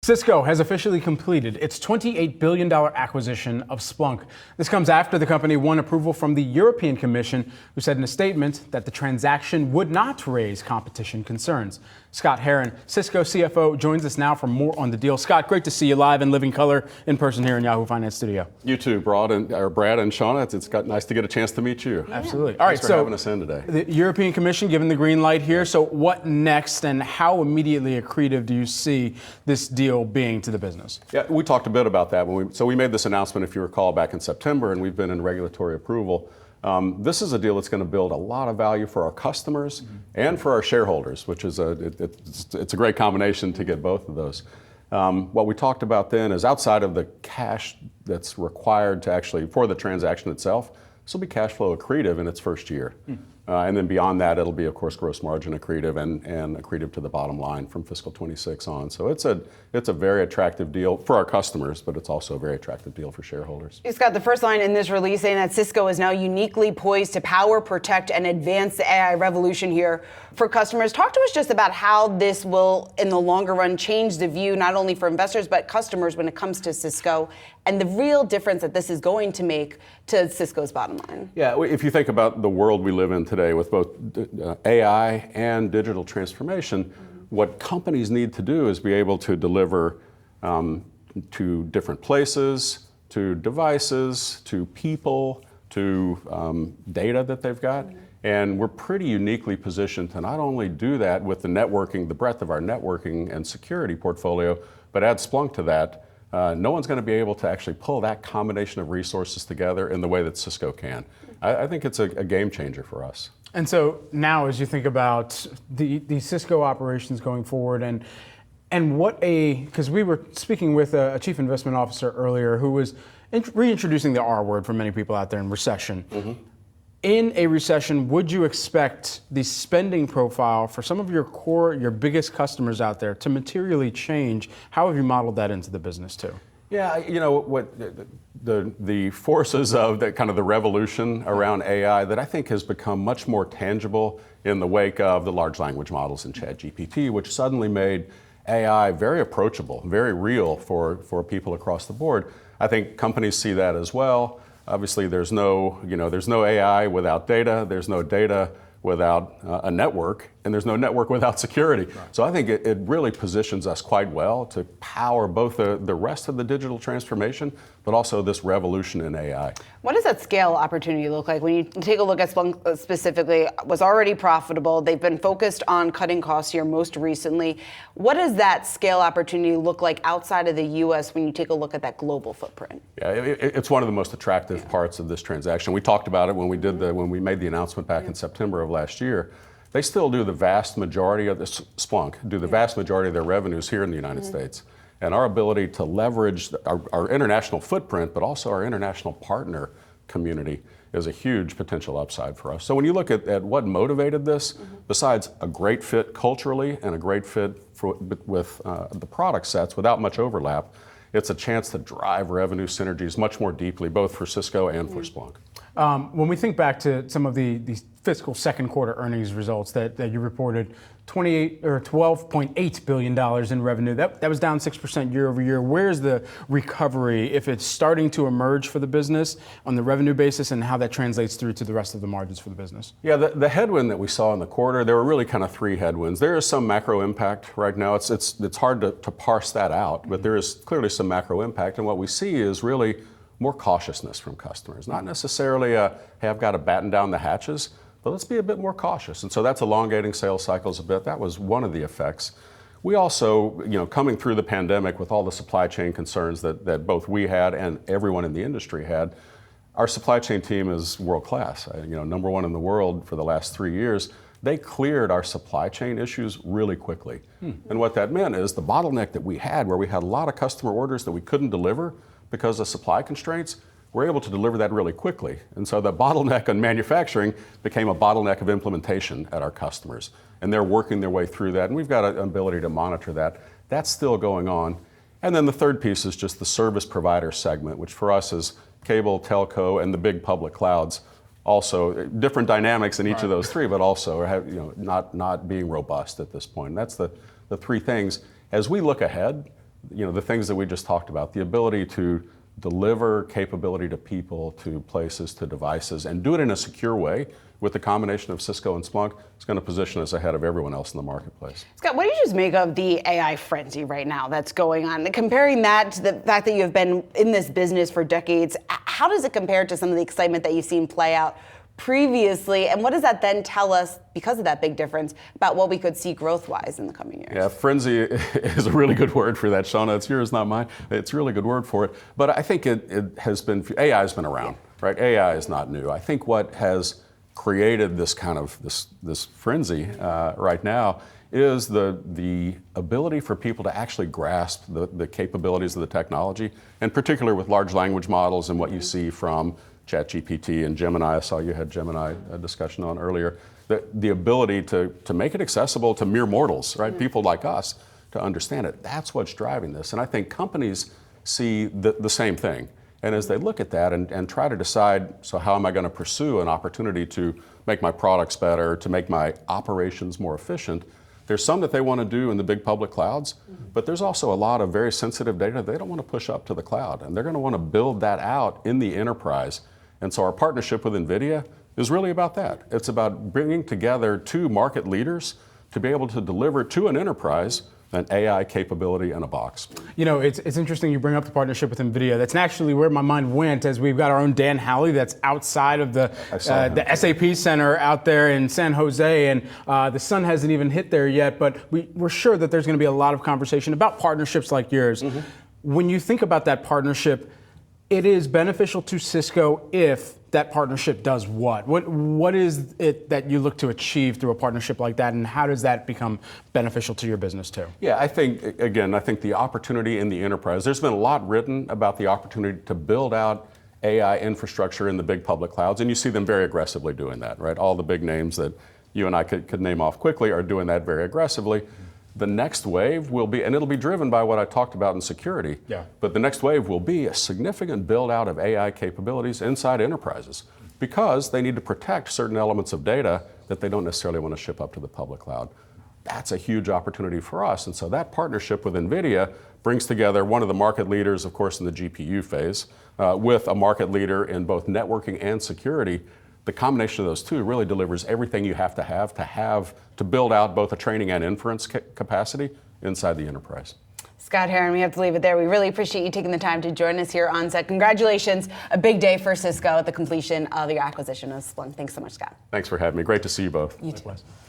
Cisco has officially completed its $28 billion acquisition of Splunk. This comes after the company won approval from the European Commission, who said in a statement that the transaction would not raise competition concerns. Scott Herren, Cisco CFO, joins us now for more on the deal. Scott, great to see you live in living color in person here in Yahoo Finance studio. You too, Brad and Shauna. It's nice to get a chance to meet you. Absolutely. All right, Thanks for having us in today. The European Commission given the green light here. So what next, and how immediately accretive do you see this deal being to the business? Yeah, we talked a bit about that. We made this announcement, if you recall, back in September, and we've been in regulatory approval. This is a deal that's going to build a lot of value for our customers and for our shareholders, which is it's a great combination to get both of those. What we talked about then is outside of the cash that's required to actually for the transaction itself, this will be cash flow accretive in its first year. And then beyond that, it'll be, of course, gross margin accretive and accretive to the bottom line from fiscal 26 on. So it's a very attractive deal for our customers, but it's also a very attractive deal for shareholders. Scott, the first line in this release saying that Cisco is now uniquely poised to power, protect, and advance the AI revolution here for customers. Talk to us just about how this will, in the longer run, change the view not only for investors but customers when it comes to Cisco, and the real difference that this is going to make to Cisco's bottom line. Yeah, if you think about the world we live in today with both AI and digital transformation, what companies need to do is be able to deliver to different places, to devices, to people, to data that they've got. And we're pretty uniquely positioned to not only do that with the networking, the breadth of our networking and security portfolio, but add Splunk to that. No one's going to be able to actually pull that combination of resources together in the way that Cisco can. I think it's a game changer for us. And so now, as you think about the Cisco operations going forward, and because we were speaking with a chief investment officer earlier who was reintroducing the R word for many people out there in recession. In a recession, would you expect the spending profile for some of your biggest customers out there to materially change? How have you modeled that into the business too? Yeah, you know what the forces of that kind of the revolution around AI that I think has become much more tangible in the wake of the large language models in ChatGPT, which suddenly made AI very approachable, very real for people across the board. I think companies see that as well. Obviously, there's no AI without data. There's no data without a network, and there's no network without security. Right. So I think it really positions us quite well to power both the rest of the digital transformation, but also this revolution in AI. What does that scale opportunity look like? When you take a look at Splunk specifically, was already profitable. They've been focused on cutting costs here most recently. What does that scale opportunity look like outside of the U.S. when you take a look at that global footprint? Yeah, it's one of the most attractive parts of this transaction. We talked about it when we made the announcement back in September of last year. They still do the vast majority of Splunk do the vast majority of their revenues here in the United States. And our ability to leverage our international footprint, but also our international partner community, is a huge potential upside for us. So when you look at what motivated this, besides a great fit culturally and a great fit with the product sets without much overlap, it's a chance to drive revenue synergies much more deeply, both for Cisco and for Splunk. When we think back to some of the fiscal second quarter earnings results that you reported, $12.8 billion in revenue. That was down 6% year over year. Where's the recovery, if it's starting to emerge for the business on the revenue basis, and how that translates through to the rest of the margins for the business? Yeah, the headwind that we saw in the quarter, there were really kind of three headwinds. There is some macro impact right now. It's hard to parse that out, but there is clearly some macro impact. And what we see is really more cautiousness from customers. Not necessarily hey, I've got to batten down the hatches, but let's be a bit more cautious. And so that's elongating sales cycles a bit. That was one of the effects. We also, coming through the pandemic with all the supply chain concerns that both we had and everyone in the industry had, our supply chain team is world class. Number one in the world for the last 3 years. They cleared our supply chain issues really quickly. And what that meant is the bottleneck that we had, where we had a lot of customer orders that we couldn't deliver because of supply constraints, we're able to deliver that really quickly. And so the bottleneck on manufacturing became a bottleneck of implementation at our customers. And they're working their way through that. And we've got an ability to monitor that. That's still going on. And then the third piece is just the service provider segment, which for us is cable, telco, and the big public clouds. Also, different dynamics in each of those three, but also not being robust at this point. And that's the three things. As we look ahead, the things that we just talked about, the ability to deliver capability to people, to places, to devices, and do it in a secure way with the combination of Cisco and Splunk, is going to position us ahead of everyone else in the marketplace. Scott, what do you just make of the AI frenzy right now that's going on? Comparing that to the fact that you have been in this business for decades, how does it compare to some of the excitement that you've seen play out previously? And what does that then tell us, because of that big difference, about what we could see growth-wise in the coming years? Yeah, frenzy is a really good word for that, Shauna. It's yours, not mine. It's a really good word for it. But I think it has been, AI has been around, right? AI is not new. I think what has created this kind of this frenzy right now is the ability for people to actually grasp the capabilities of the technology, and particularly with large language models and what you see from ChatGPT and Gemini. I saw you had Gemini discussion on earlier. The ability to make it accessible to mere mortals, right? People like us to understand it. That's what's driving this. And I think companies see the same thing. And as they look at that and try to decide, so how am I going to pursue an opportunity to make my products better, to make my operations more efficient, there's some that they want to do in the big public clouds, but there's also a lot of very sensitive data they don't want to push up to the cloud. And they're going to want to build that out in the enterprise. And so our partnership with Nvidia is really about that. It's about bringing together two market leaders to be able to deliver to an enterprise an AI capability in a box. It's interesting you bring up the partnership with Nvidia. That's naturally where my mind went, as we've got our own Dan Howley that's outside of the SAP Center out there in San Jose, and the sun hasn't even hit there yet, but we're sure that there's going to be a lot of conversation about partnerships like yours. When you think about that partnership, it is beneficial to Cisco if that partnership does what? What is it that you look to achieve through a partnership like that, and how does that become beneficial to your business too? Yeah, I think the opportunity in the enterprise, there's been a lot written about the opportunity to build out AI infrastructure in the big public clouds, and you see them very aggressively doing that, right? All the big names that you and I could name off quickly are doing that very aggressively. The next wave will be, and it'll be driven by what I talked about in security, but the next wave will be a significant build out of AI capabilities inside enterprises, because they need to protect certain elements of data that they don't necessarily want to ship up to the public cloud. That's a huge opportunity for us. And so that partnership with Nvidia brings together one of the market leaders, of course, in the GPU phase, with a market leader in both networking and security. The combination of those two really delivers everything you have to build out both a training and inference capacity inside the enterprise. Scott Herren, we have to leave it there. We really appreciate you taking the time to join us here on set. Congratulations, a big day for Cisco at the completion of your acquisition of Splunk. Thanks so much, Scott. Thanks for having me. Great to see you both. You too.